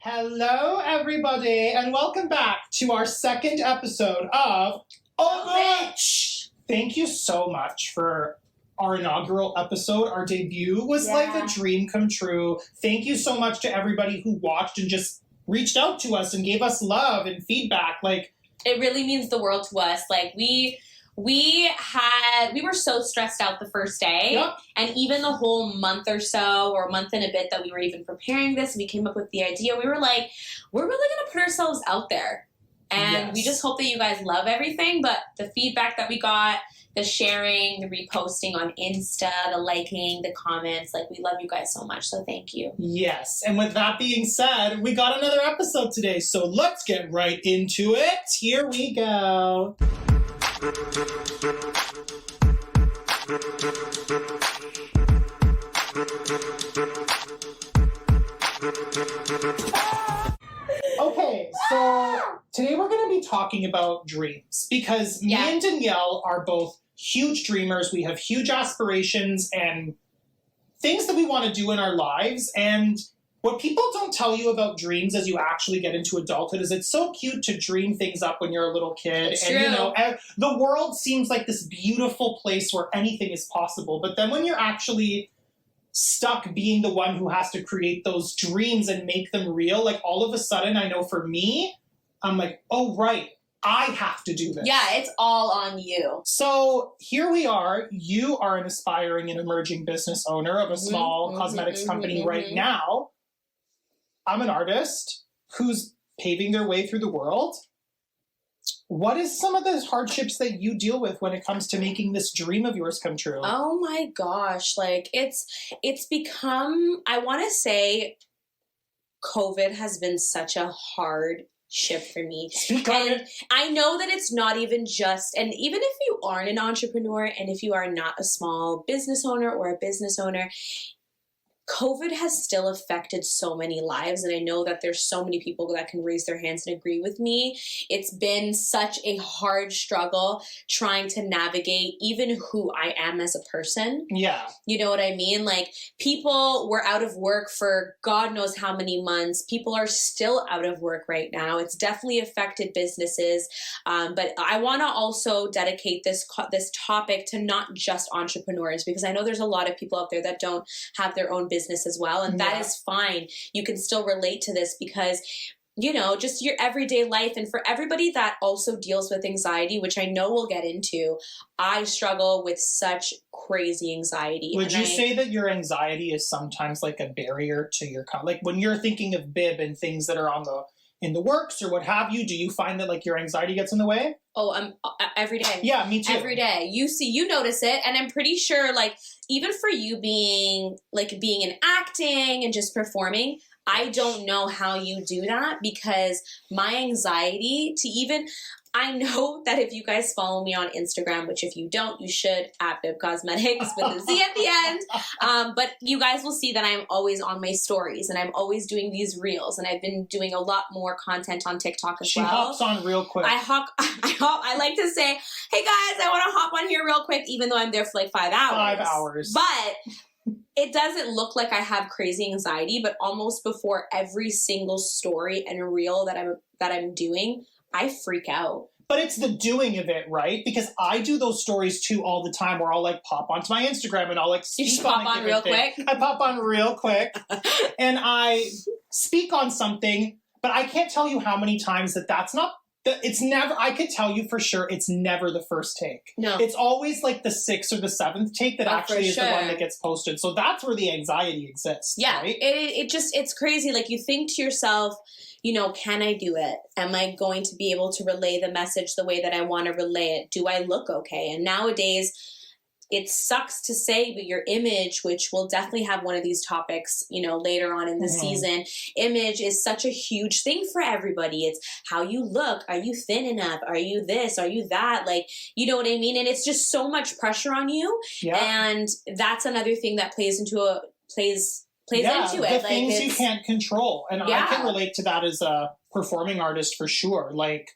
Hello, everybody, and welcome back to our second episode of Oh Bitch! Thank you so much for our inaugural episode. Our debut was like a dream come true. Thank you so much to everybody who watched and just reached out to us and gave us love and feedback. Like, it really means the world to us. Like, we were so stressed out the first day, and even the whole month or so, or month and a bit that we were even preparing this, we came up with the idea. We were like, we're really going to put ourselves out there, and we just hope that you guys love everything. But the feedback that we got, the sharing, the reposting on Insta, the liking, the comments, like, we love you guys so much, so thank you. Yes, and with that being said, we got another episode today, so let's get right into it. Here we go. Okay, so today we're going to be talking about dreams because me and Danielle are both huge dreamers. We have huge aspirations and things that we want to do in our lives, and what people don't tell you about dreams as you actually get into adulthood is it's so cute to dream things up when you're a little kid. It's and, true. You know, the world seems like this beautiful place where anything is possible. But then when you're actually stuck being the one who has to create those dreams and make them real, like all of a sudden, I know for me, I'm like, oh, right, I have to do this. Yeah, it's all on you. So here we are. You are an aspiring and emerging business owner of a small cosmetics company right now. I'm an artist who's paving their way through the world. What is some of the hardships that you deal with when it comes to making this dream of yours come true? Oh my gosh, like it's become, I want to say COVID has been such a hard shift for me. And I know that it's not even just, and even if you aren't an entrepreneur and if you are not a small business owner or a business owner, COVID has still affected so many lives, and I know that there's so many people that can raise their hands and agree with me. It's been such a hard struggle trying to navigate even who I am as a person. Yeah. You know what I mean? Like, people were out of work for God knows how many months. People are still out of work right now. It's definitely affected businesses. But I want to also dedicate this topic to not just entrepreneurs, because I know there's a lot of people out there that don't have their own business as well, and that is fine. You can still relate to this because, you know, just your everyday life. And for everybody that also deals with anxiety, which I know we'll get into, I struggle with such crazy anxiety. Would you say that your anxiety is sometimes like a barrier to your, like when you're thinking of bib and things that are in the works or what have you, do you find that like your anxiety gets in the way? Oh, every day. Yeah, me too. Every day. You notice it. And I'm pretty sure, like, even for you being in acting and just performing, I don't know how you do that, because my anxiety to even, I know that if you guys follow me on Instagram, which if you don't, you should, at Bib Cosmetics with a Z at the end. But you guys will see that I'm always on my stories and I'm always doing these reels, and I've been doing a lot more content on TikTok as well. She hops on real quick. I like to say, hey guys, I want to hop on here real quick, even though I'm there for like 5 hours. 5 hours. But it doesn't look like I have crazy anxiety, but almost before every single story and reel that I'm doing, I freak out. But it's the doing of it, right? Because I do those stories too all the time where I'll like pop onto my Instagram and I'll like speak on real quick. I pop on real quick and I speak on something, but I can't tell you how many times it's never, I could tell you for sure, it's never the first take. No. It's always like the 6th or the 7th take that actually is the one that gets posted. So that's where the anxiety exists. Yeah. Right? It's crazy. Like, you think to yourself, you know, can I do it? Am I going to be able to relay the message the way that I want to relay it? Do I look okay? And nowadays, it sucks to say, but your image, which we'll definitely have one of these topics, you know, later on in the season, image is such a huge thing for everybody. It's how you look. Are you thin enough? Are you this? Are you that? Like, you know what I mean? And it's just so much pressure on you. Yeah. And that's another thing that plays into it. The things you can't control. And I can relate to that as a performing artist for sure. Like,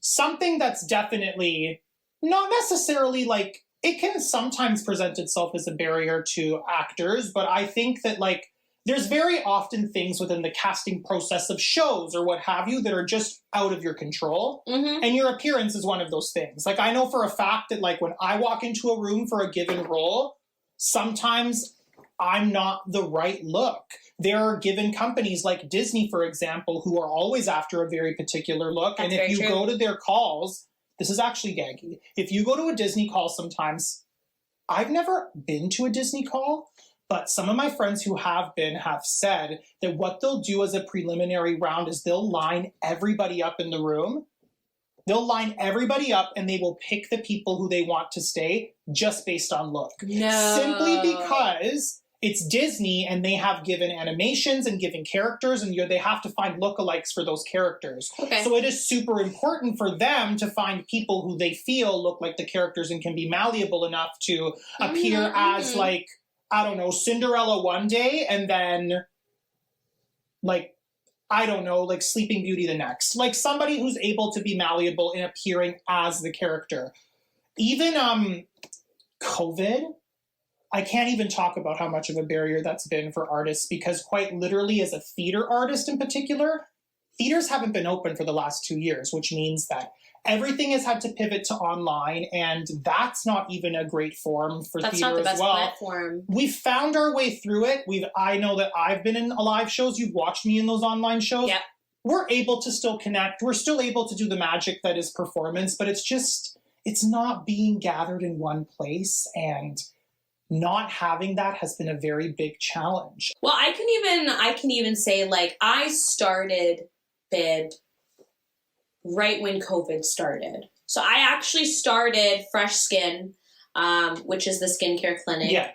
something that's definitely not necessarily like, it can sometimes present itself as a barrier to actors, but I think that like there's very often things within the casting process of shows or what have you that are just out of your control. And your appearance is one of those things. Like, I know for a fact that, like, when I walk into a room for a given role, sometimes I'm not the right look. There are given companies like Disney, for example, who are always after a very particular look. That's and if you true. go to their calls, this is actually gaggy. If you go to a Disney call sometimes, I've never been to a Disney call, but some of my friends who have been have said that what they'll do as a preliminary round is they'll line everybody up in the room. They'll line everybody up and they will pick the people who they want to stay just based on look. No. Simply because it's Disney and they have given animations and given characters and they have to find lookalikes for those characters. Okay. So it is super important for them to find people who they feel look like the characters and can be malleable enough to appear as, like, I don't know, Cinderella one day and then, like, I don't know, like Sleeping Beauty the next. Like, somebody who's able to be malleable in appearing as the character. Even COVID, I can't even talk about how much of a barrier that's been for artists because quite literally as a theater artist in particular, theaters haven't been open for the last 2 years, which means that everything has had to pivot to online, and that's not even a great form for That's theater not the as best well. platform. We've found our way through it. I know that I've been in live shows. You've watched me in those online shows. Yep. We're able to still connect. We're still able to do the magic that is performance, but it's not being gathered in one place, and not having that has been a very big challenge. Well, I can even say, like, I started Bid right when COVID started. So I actually started Fresh Skin, which is the skincare clinic. Yeah.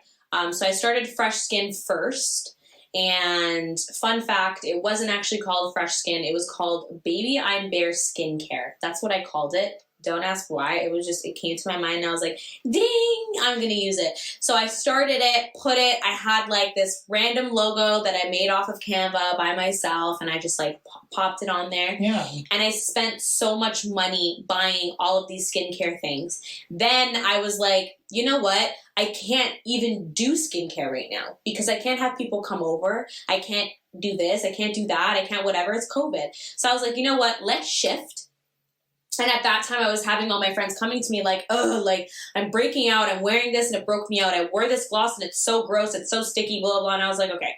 So I started Fresh Skin first. And fun fact, it wasn't actually called Fresh Skin. It was called Baby I'm Bare Skincare. That's what I called it. Don't ask why. It came to my mind and I was like, ding, I'm going to use it. So I started it, I had like this random logo that I made off of Canva by myself and I just like popped it on there. Yeah. And I spent so much money buying all of these skincare things. Then I was like, you know what? I can't even do skincare right now because I can't have people come over. I can't do this. I can't do that. I can't whatever. It's COVID. So I was like, you know what? Let's shift. And at that time, I was having all my friends coming to me like, oh, like, I'm breaking out. I'm wearing this and it broke me out. I wore this gloss and it's so gross. It's so sticky, blah, blah. And I was like, okay,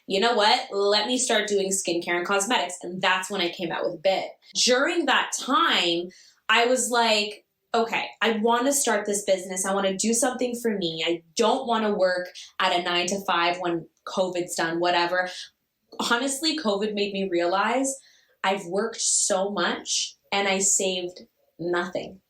you know what? Let me start doing skincare and cosmetics. And that's when I came out with Bid. During that time, I was like, okay, I want to start this business. I want to do something for me. I don't want to work at a 9 to 5 when COVID's done, whatever. Honestly, COVID made me realize I've worked so much and I saved nothing.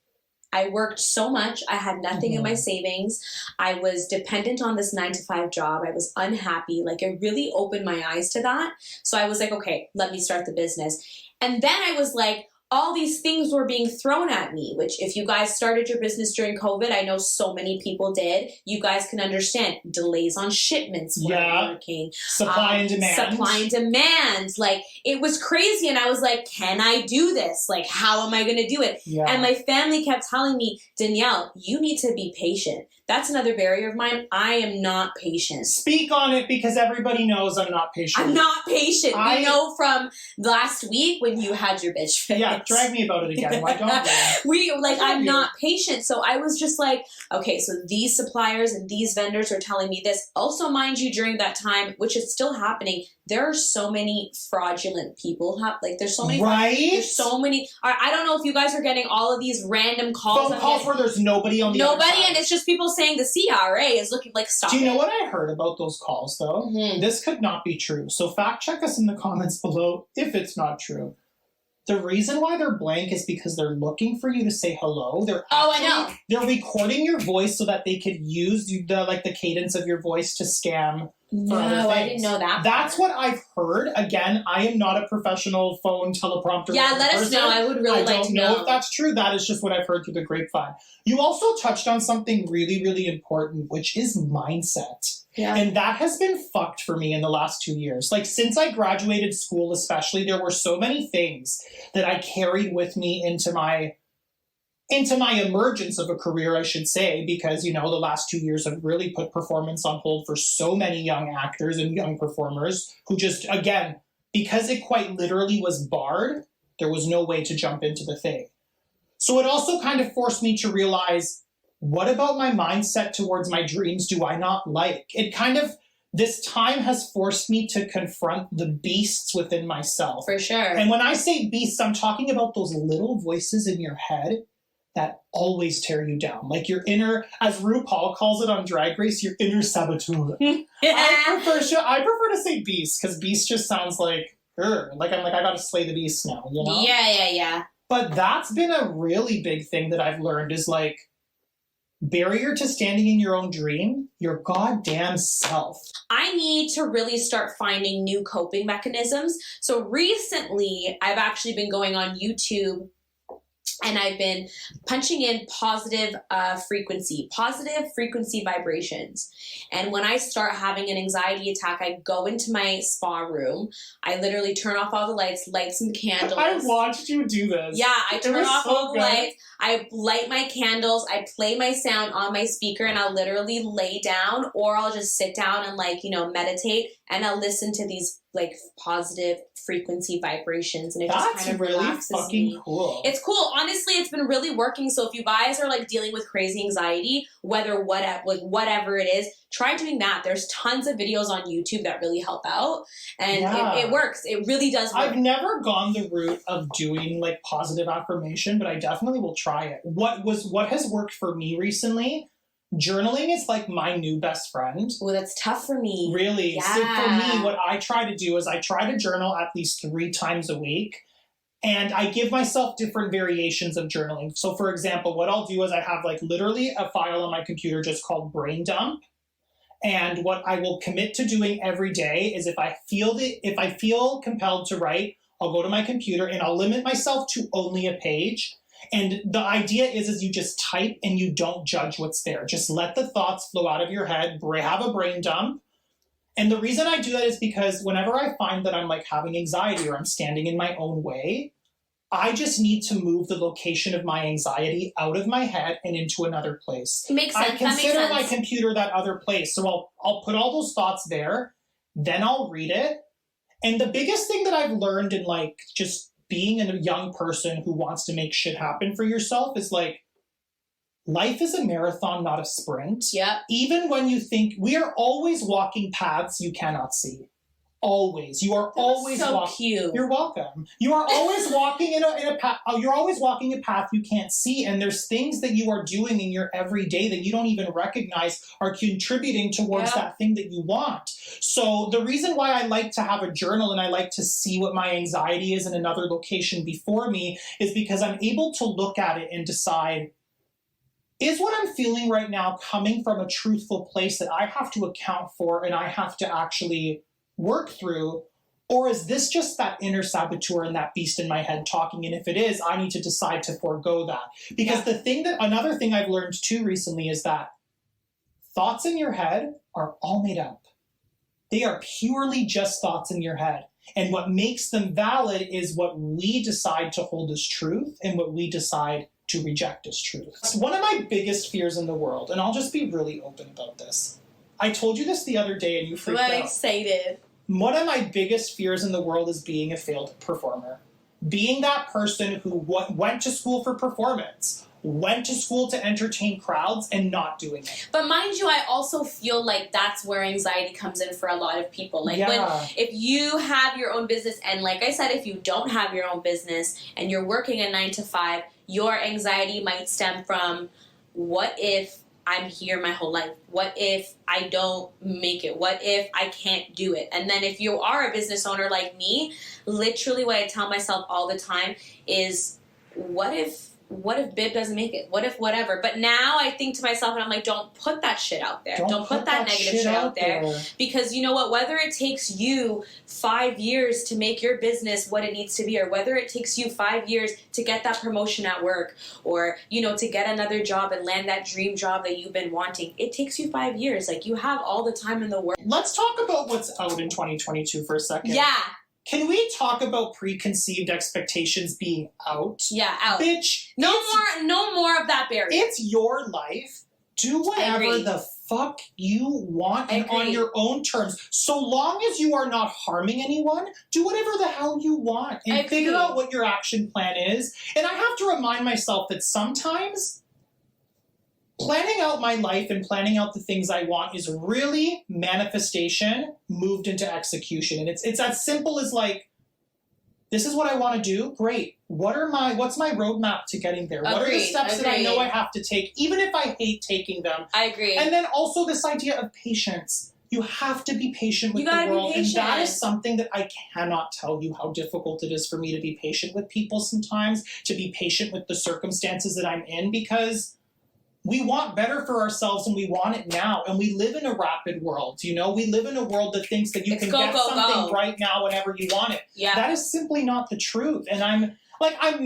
I worked so much. I had nothing in my savings. I was dependent on this 9 to 5 job. I was unhappy. Like, it really opened my eyes to that. So I was like, okay, let me start the business. And then I was like, all these things were being thrown at me, which if you guys started your business during COVID, I know so many people did. You guys can understand delays on shipments weren't working. Supply and demand. Supply and demand. Like, it was crazy. And I was like, can I do this? Like, how am I going to do it? Yeah. And my family kept telling me, Danielle, you need to be patient. That's another barrier of mine. I am not patient. Speak on it because everybody knows I'm not patient. I'm not patient. We know from last week when you had your bitch fit. Yeah, drag me about it again. Why don't we? I'm not patient. So I was just like, okay, so these suppliers and these vendors are telling me this. Also, mind you, during that time, which is still happening, there are so many fraudulent people. There's so many. Right? There's so many. I don't know if you guys are getting all of these random calls. Phone calls where there's nobody on the other side. And it's just people saying the CRA is looking like stop. Do you know what I heard about those calls, though? Mm-hmm. This could not be true. So fact check us in the comments below if it's not true. The reason why they're blank is because they're looking for you to say hello. I know. They're recording your voice so that they could use the cadence of your voice to scam. No, I didn't know that. That's what I've heard. Again, I am not a professional phone teleprompter. Yeah, let us know. I would really like to know. I don't know if that's true. That is just what I've heard through the grapevine. You also touched on something really, really important, which is mindset. Yeah. And that has been fucked for me in the last 2 years. Like, since I graduated school especially, there were so many things that I carried with me into my into my emergence of a career, I should say, because, you know, the last 2 years have really put performance on hold for so many young actors and young performers who just, again, because it quite literally was barred, there was no way to jump into the thing. So it also kind of forced me to realize, what about my mindset towards my dreams do I not like? It kind of, this time has forced me to confront the beasts within myself. For sure. And when I say beasts, I'm talking about those little voices in your head that always tear you down. Like your inner, as RuPaul calls it on Drag Race, your inner saboteur. I prefer to say beast, because beast just sounds like, I gotta slay the beast now, you know? Yeah. But that's been a really big thing that I've learned is like, barrier to standing in your own dream, your goddamn self. I need to really start finding new coping mechanisms. So recently, I've actually been going on YouTube and I've been punching in positive frequency vibrations. And when I start having an anxiety attack, I go into my spa room. I literally turn off all the lights, light some candles. I watched you do this. Yeah, I turn off all the lights. I light my candles. I play my sound on my speaker, and I'll literally lay down, or I'll just sit down and meditate, and I'll listen to these positive frequency vibrations, and it just kind of relaxes me. That's really cool. It's cool. Honestly, it's been really working. So if you guys are dealing with crazy anxiety, whatever it is, try doing that. There's tons of videos on YouTube that really help out, and it works. It really does work. I've never gone the route of doing positive affirmation, but I definitely will try it. What has worked for me recently? Journaling is my new best friend. Oh, that's tough for me. Really? Yeah. So for me, what I try to do is I try to journal at least 3 times a week. And I give myself different variations of journaling. So for example, what I'll do is I have literally a file on my computer just called Brain Dump. And what I will commit to doing every day is if I feel compelled to write, I'll go to my computer and I'll limit myself to only a page. And the idea is you just type and you don't judge what's there. Just let the thoughts flow out of your head, have a brain dump. And the reason I do that is because whenever I find that I'm having anxiety or I'm standing in my own way, I just need to move the location of my anxiety out of my head and into another place. Makes sense. I consider my computer that other place. So I'll put all those thoughts there, then I'll read it. And the biggest thing that I've learned in just being a young person who wants to make shit happen for yourself is life is a marathon, not a sprint. Yeah. Even when you think we are always walking paths you cannot see. Always. You are always cute. You're welcome. You are always walking in a path. You're always walking a path you can't see, and there's things that you are doing in your everyday that you don't even recognize are contributing towards that thing that you want. So the reason why I like to have a journal and I like to see what my anxiety is in another location before me is because I'm able to look at it and decide, is what I'm feeling right now coming from a truthful place that I have to account for and I have to actually work through, or is this just that inner saboteur and that beast in my head talking? And if it is, I need to decide to forego that. Because another thing I've learned too recently is that thoughts in your head are all made up. They are purely just thoughts in your head. And what makes them valid is what we decide to hold as truth and what we decide to reject as truth. One of my biggest fears in the world, and I'll just be really open about this. I told you this the other day and you freaked out. I'm excited. One of my biggest fears in the world is being a failed performer. Being that person who went to school for performance, went to school to entertain crowds, and not doing it. But mind you, I also feel that's where anxiety comes in for a lot of people. If you have your own business, and like I said, if you don't have your own business and you're working a 9 to 5, your anxiety might stem from, what if I'm here my whole life? What if I don't make it? What if I can't do it? And then if you are a business owner like me, literally what I tell myself all the time is, what if Bib doesn't make it? What if whatever? But now I think to myself and I'm like, don't put that shit out there. Don't put that negative shit out there. Because you know what? Whether it takes you 5 years to make your business what it needs to be, or whether it takes you 5 years to get that promotion at work, or, to get another job and land that dream job that you've been wanting, it takes you 5 years. You have all the time in the world. Let's talk about what's out in 2022 for a second. Yeah. Can we talk about preconceived expectations being out? Yeah, out. Bitch. No more of that barrier. It's your life. Do whatever the fuck you want and on your own terms. So long as you are not harming anyone, do whatever the hell you want and figure out what your action plan is. And I have to remind myself that sometimes planning out my life and planning out the things I want is really manifestation moved into execution. And it's as simple as like, this is what I want to do. Great. What's my roadmap to getting there? What are the steps that I know I have to take, even if I hate taking them? I agree. And then also this idea of patience. You have to be patient with the world. And that is something that I cannot tell you how difficult it is for me to be patient with people sometimes, to be patient with the circumstances that I'm in, because we want better for ourselves and we want it now. And we live in a rapid world, you know? We live in a world that thinks that you can get something right now whenever you want it. Yeah. That is simply not the truth. And I'm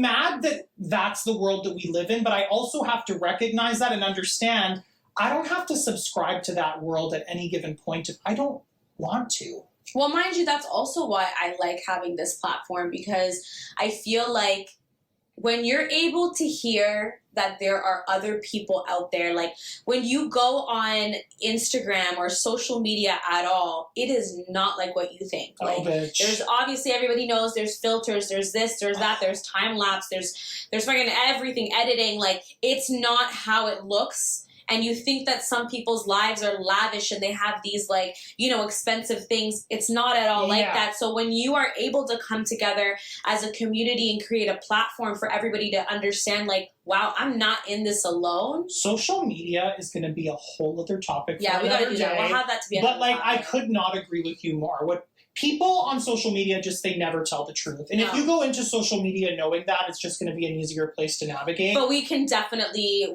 mad that that's the world that we live in, but I also have to recognize that and understand I don't have to subscribe to that world at any given point if I don't want to. Well, mind you, that's also why I like having this platform, because I feel like when you're able to hear that there are other people out there, like when you go on Instagram or social media at all, it is not like what you think. Like, bitch. There's obviously, everybody knows there's filters, there's this, there's that, there's time lapse, there's fucking everything, editing. Like, it's not how it looks. And you think that some people's lives are lavish and they have these, like, you know, expensive things. It's not at all like that. So when you are able to come together as a community and create a platform for everybody to understand, like, wow, I'm not in this alone. Social media is going to be a whole other topic for we got to do that. We'll have that to be another But, like, topic. I could not agree with you more. What people on social media they never tell the truth. And if you go into social media knowing that, it's just going to be an easier place to navigate. But we can definitely,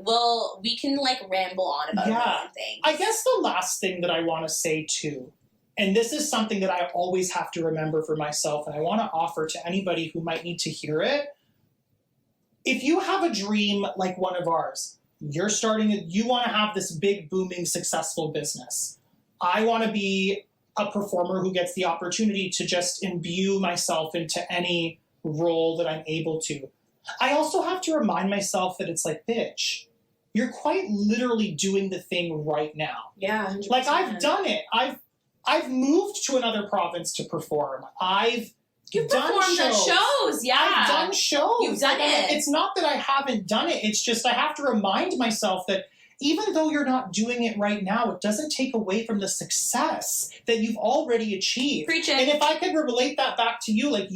we can like ramble on about other things. I guess the last thing that I want to say too, and this is something that I always have to remember for myself, and I want to offer to anybody who might need to hear it. If you have a dream like one of ours, you want to have this big, booming, successful business. I want to be a performer who gets the opportunity to just imbue myself into any role that I'm able to. I also have to remind myself that it's like, bitch, you're quite literally doing the thing right now. Yeah, 100%. Like, I've done it. I've moved to another province to perform. You've performed at shows, I've done shows. You've done it. It's not that I haven't done it. It's just I have to remind myself that even though you're not doing it right now, it doesn't take away from the success that you've already achieved. Preach it. And if I could relate that back to you, like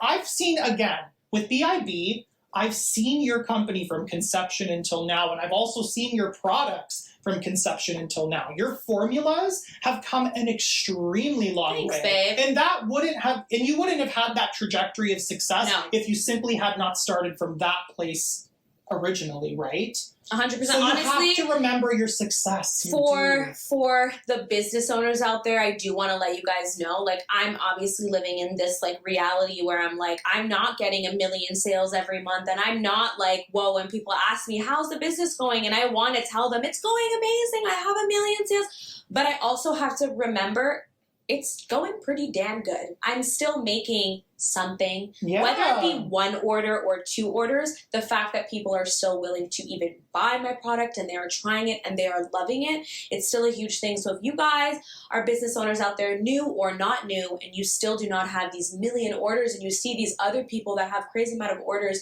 I've seen, again, with BIB, I've seen your company from conception until now, and I've also seen your products from conception until now. Your formulas have come an extremely long way. Babe. And you wouldn't have had that trajectory of success if you simply had not started from that place originally, right? 100%. So honestly, you have to remember your success. For the business owners out there, I do want to let you guys know, like, I'm obviously living in this, like, reality where I'm like, I'm not getting 1 million sales every month, and I'm not like, whoa, when people ask me, how's the business going? And I want to tell them, it's going amazing, I have 1 million sales. But I also have to remember, it's going pretty damn good. I'm still making something. Yeah. Whether it be 1 order or 2 orders, the fact that people are still willing to even buy my product and they are trying it and they are loving it, it's still a huge thing. So if you guys are business owners out there, new or not new, and you still do not have these 1 million orders and you see these other people that have crazy amount of orders,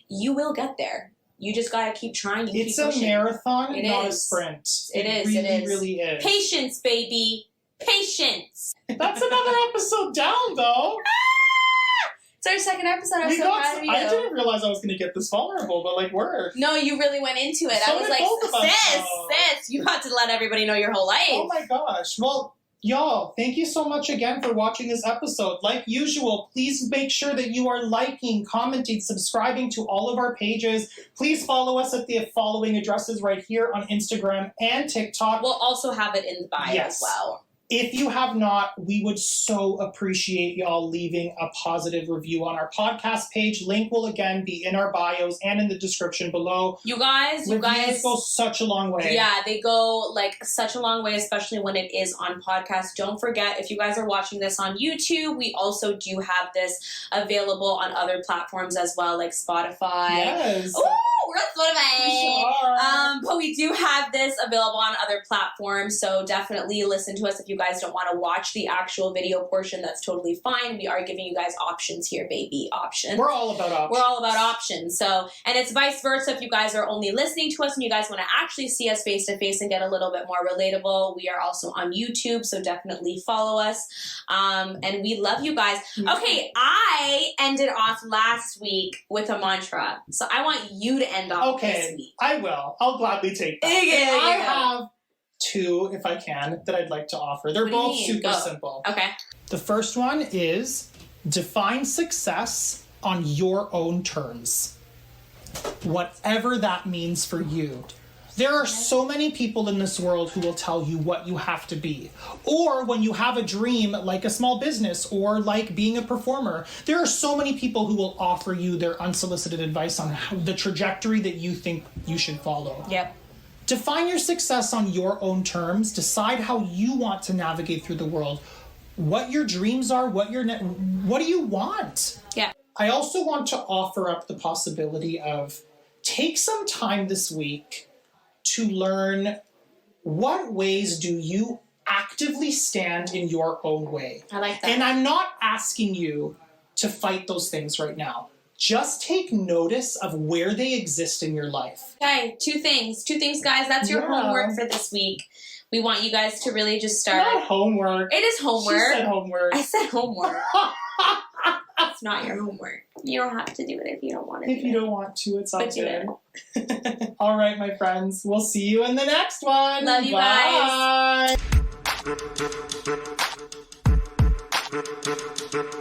you will get there. You just gotta keep trying. It's a marathon, not a sprint. It really is. Patience, baby. Patience. That's another episode down, though. It's our second episode. I'm so proud of you. I didn't realize I was going to get this vulnerable, but like, work. No, you really went into it. I was like, sis, you got to let everybody know your whole life. Oh my gosh. Well, y'all, thank you so much again for watching this episode. Like usual, please make sure that you are liking, commenting, subscribing to all of our pages. Please follow us at the following addresses right here on Instagram and TikTok. We'll also have it in the bio as well. If you have not, we would so appreciate y'all leaving a positive review on our podcast page. Link will again be in our bios and in the description below. You guys go such a long way. Yeah, they go like such a long way, especially when it is on podcast. Don't forget, if you guys are watching this on YouTube, we also do have this available on other platforms as well, like Spotify. Yes. Ooh, we're on Spotify. We are. But we do have this available on other platforms, so definitely listen to us if you guys don't want to watch the actual video portion. That's totally fine. We are giving you guys options here, baby. Options. We're all about options. We're all about options. So, and it's vice versa. If you guys are only listening to us and you guys want to actually see us face to face and get a little bit more relatable, we are also on YouTube, so definitely follow us. And we love you guys. Okay, I ended off last week with a mantra, so I want you to end off this week. I will. I'll gladly take that. I have two, if I can, that I'd like to offer. They're both super simple. Okay. The first one is define success on your own terms. Whatever that means for you. There are so many people in this world who will tell you what you have to be. Or when you have a dream, like a small business or like being a performer, there are so many people who will offer you their unsolicited advice on the trajectory that you think you should follow. Yep. Define your success on your own terms. Decide how you want to navigate through the world. What your dreams are, what do you want? Yeah. I also want to offer up the possibility of take some time this week to learn what ways do you actively stand in your own way. I like that. And I'm not asking you to fight those things right now. Just take notice of where they exist in your life. Okay, two things, guys. That's your homework for this week. We want you guys to really just start. Not homework. It is homework. She said homework. I said homework. It's not your homework. You don't have to do it if you don't want to. If you don't want to, it's all but good. All right, my friends. We'll see you in the next one. Love you Bye. guys.